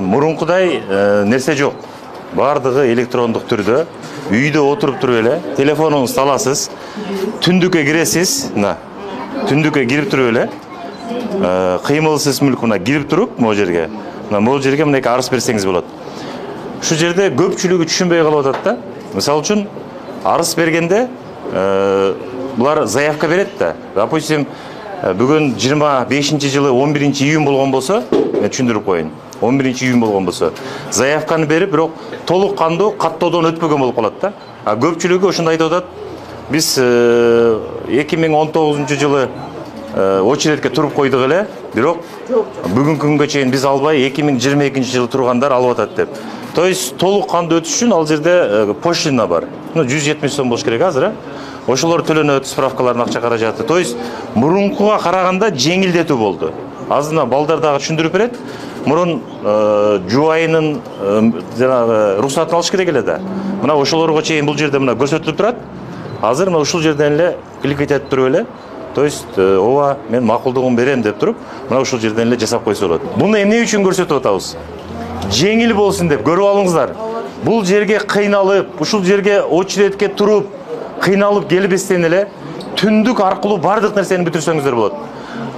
мурункудай нерсе жок. Бардыгы электрондук түрдө. Үйдө отуруп туруп эле телефонуңузду аласыз. Түндүккө киресиз. Мына түндүккө кирип туруп эле кыймылсыз мүлк мына кирип туруп могу жерге. Мына могу жерге мындай арыз берсеңиз болот. Ушул жерде көпчүлүгү түшүнбөй калып атат да. Мисалы үчүн арыз бергенде булар заявка берет да. Допустим, бүгүн 25-жылы 11-июнь болгон болсо, мен түшүндүрүп коеюн. 11-июнь болгон болсо, заявканы берип, бирок толук кандуу каттоодон өтпөгөн болуп калат да. А көпчүлүгү ошондой айтып атат. Биз 2019-жылы очередке туруп койдук эле, бирок бүгүнкү күнгө чейин биз албай 2022-жылы тургандар алып атат деп. То есть толук кандуу өтүш үчүн ал жерде пошлина бар. 170 сом болуш керек азыр, ошолор төлөнөт, справкалардын акча каражаты. То есть мурункуга караганда жеңилдетүү болду. Азына балдар дагы түшүндүрүп берет. Мурун жубайынын жанагы рухсатын алыш керек эле да. Мына ошолорго чейин бул жерде мына көрсөтүлүп турат. Азыр мына ушул жерден эле клик этип туруп эле. То есть ооба мен макулдугун берем деп туруп, мына ушул жерден эле жасап койсо болот. Буну эмне үчүн көрсөтүп атабыз? Жеңил болсун деп көрүп алыңыздар. Бул жерге кыйналып, ушул жерге очередке туруп, кыйналып келбестен эле түндүк аркылуу бардык нерсени бүтүрсөңүздөр болот.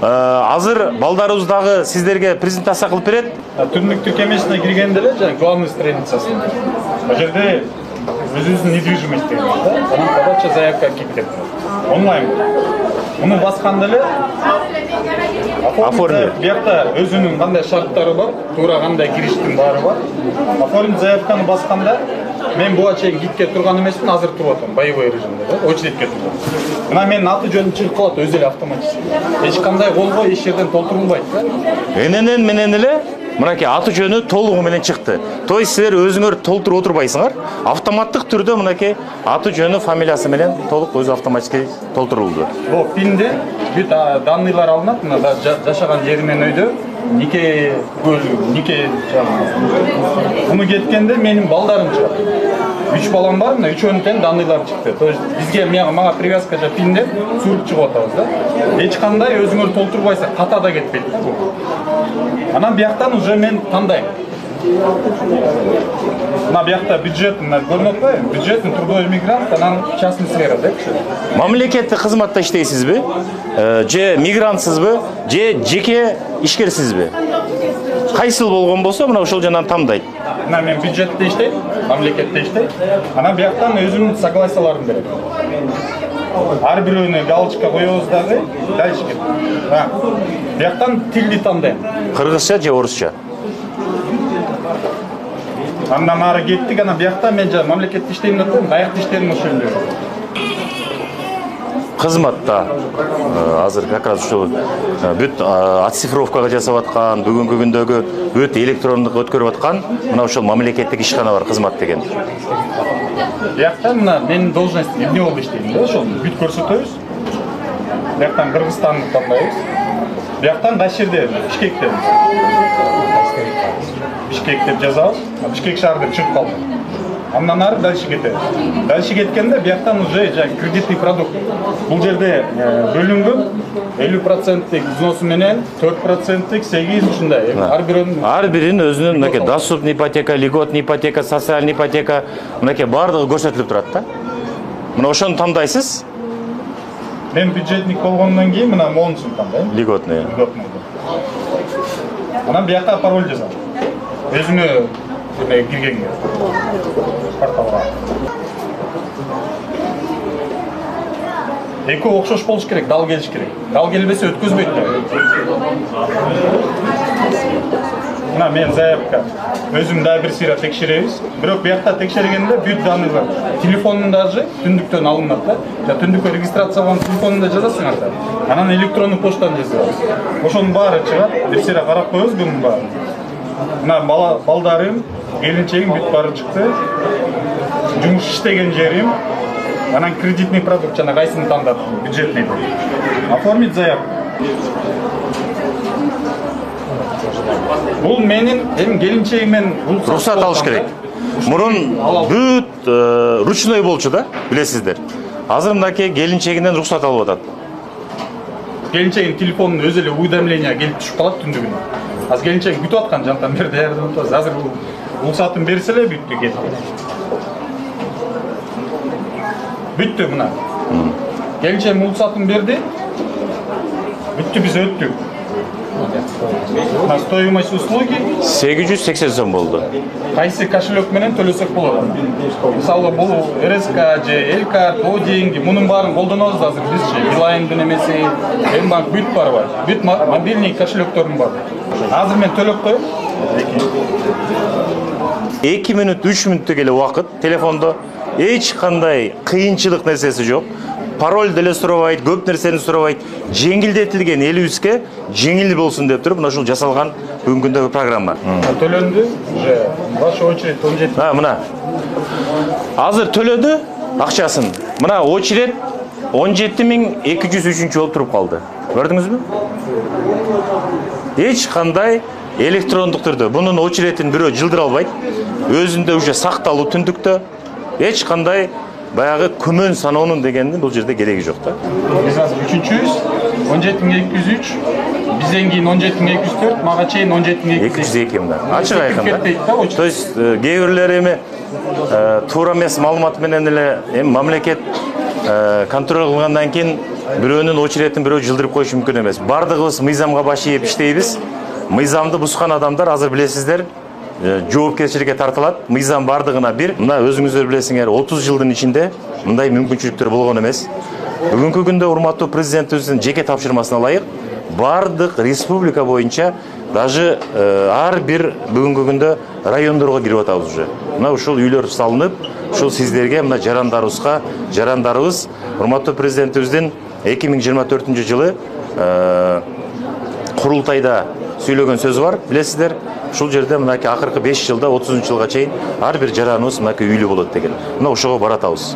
Азыр балдарыбыз дагы сиздерге презентация кылып берет. Түндүк тиркемесине киргенде эле жана главный страницасында. Бул жерде өзүңүздүн недвижимостьти, анан подача заявка деп турат. Онлайн. Муну басканда эле оформить. Биякта өзүнүн кандай шарттары бар, туура кандай кириштин баары бар. Оформить заявканы басканда мен буга чейин китке турган эмесмин, азыр туруп атам, боевой режимде, очередке турган. Мына менин аты жөнүм чыгып калат өзү эле автоматически. Эч кандай колго эч жерден толтурулбайт да. Эненен менен эле мынакей аты жөнү толугу менен чыкты. То есть силер өзүңөр толтуруп отурбайсыңар, автоматтык түрдө мынакей аты жөнү, фамилиясы менен толук өзү автоматически толтурулду. Бул пинде бүт данныйлар алынат, мына жашаган жери менен өйдө, нике Буну кеткенде менин балдарым чыгат. 3 балам бар, мына 3-өнүтен данныйлар чыкты. То есть бизге мага привязка жа пинде суруп чыгып атабыз да. Эч кандай өзүңөр толтурбайсың, катада кетпейт да бул. Анан бияктан уже мен тандайм. Мына биякта бюджет көрүнүп атпайбы? Бюджетный трудовой мигрант, анан частный сфера деп. Мамлекеттик кызматта иштейсизби? Же мигрантсызбы? Же жеке ишкерсизби? Кайсыл болгон болсо, мына ошол жанан тандайт. Мына мен бюджетте иштейм, мамлекетте иштейм. Анан бияктан өзүмдүн согласияларымды берем. Ар бирөөнө галочка коебуз дагы, дальше кет. Бияктан тилди тандайм. Кыргызча же орусча? Андан ары кеттик, анан биякта мен жа мамлекетте иштейм деп коем, каякта иштедим ошондой. Кызматта азыр как раз ушул бүт оцифровкага жасап аткан, бүгүнкү күндөгү бүт электрондук өткөрүп аткан мына ошол мамлекеттик ишкана бар, кызмат деген. Бияктан мына менин должностьтим эмне болуп иштейм да, ошол бүт көрсөтөбүз. Бияктан Кыргызстанды тандайбыз. Бияктан кайсы жерде? Бишкекте. Бишкек деп жазабыз. Бишкек шаар деп чыгып калды. Андан ары дальше кетебиз. Дальше кеткенде бияктан уже кредитный продукт. Бул жерде бөлүнгөн 50% взносу менен 4% 8 ушундай. Ар биринин өзүнүн мынакей доступный ипотека, льготный ипотека, социальный ипотека мынакей баардыгы көрсөтүлүп турат да. Мына ошону тандайсыз. Мен бюджетник болгондон кийин мына монусун тандайм. Льготный. Анан биякка пароль жазам. Өзүмө киргенге. Порталга. Эки окшош болуш керек, дал келиш керек. Дал келбесе өткөзбөйт да. Мына мен заявка. Өзүм да бир сыйра текшеребиз. Бирок биякта текшергенде бүт данныйлар. Телефонун даже түндүктөн алынат да. Жа түндүккө регистрацияланган телефонунда жазасыңар да. Анан электрондук поштадан жазабыз. Ошонун баары чыгат. Бир сыйра карап коебуз бунун баары. Мына балдарым, келинчегим бүт баары чыкты. Жумуш иштеген жерим. Анан кредитный продукт жана кайсыны тандадым? Бюджетный. Оформить заявку. Бул менин келинчегимен рухсат алыш керек. Мурун бүт ручной болчу да, билесиздер. Азыр мынакей келинчегинен рухсат алып атат. Келинчегин телефонун өзү эле уведомление келип түшүп калат түндүгүнө. Азыр келинчек бүтүп аткан, жантан бери даярдап атабыз. Азыр бул сатын берсе эле бүттү кетти. Бүттү мына. Келинчек бул сатын берди. Бүттү, биз өттүк. Стоимость услуги 880 сом болду. кайсы кошелек менен төлөсөк болот. Мисалы бул РСК же Элкарт, О деньги, мунун баарын колдонобуз азыр бизчи. Билайндын эмеси, Мбанк бүт барбы? Бүт мобильный кошелектердин бар. Азыр мен төлөп коем. 2 минут 3 мүнөттө эле убакыт телефондо эч кандай кыйынчылык нерсеси жок. Пароль деле сурабайт, көп нерсени сурабайт. Жеңилдетилген элибизге жеңил болсун деп туруп, мына ушул жасалган бүгүнкүндөгү программа. Төлөндү, уже ваша очередь 17. Мына. Азыр төлөдү акчасын. Мына очередь 17203 болуп туруп калды. Көрдүңүзбү? Эч кандай электрондук түрдө бунун очередин бирөө жылдыра албайт. Өзүндө уже сакталуу түндүктө эч кандай баягы күмөн саноонун дегендин бул жерде кереги жок да. Биз азыр 3-үчүбүз, 17203, бизден кийин 17204, мага чейин 17202 мына. Ачык айкын да. То есть кээ бирлери эми туура эмес маалымат менен эле эми мамлекет контроль кылгандан кийин бирөөнүн очередин бирөө жылдырып коюшу мүмкүн эмес. Бардыгыбыз мыйзамга баш ийип иштейбиз. Мыйзамды бускан адамдар азыр билесиздер жоопкерчиликке тартылат. Мыйзам бардыгына бир. Мына өзүңүздөр билесиңер, 30 жылдын ичинде мындай мүмкүнчүлүктөр болгон эмес. Бүгүнкү күндө урматтуу президентибиздин жеке тапшырмасына ылайык бардык республика боюнча даже ар бир бүгүнкү күндө райондорго кирип атабыз уже. Мына ушул үйлөр салынып, ушул сиздерге мына жарандарыбыз урматтуу президентибиздин 2024-жылы курултайда сүйлөгөн сөзү бар, билесиздер. Ушул жерде мынакей акыркы 5 жылда 30-жылга чейин ар бир жараныбыз мынакей үйлүү болот деген. Мына ошого баратабыз.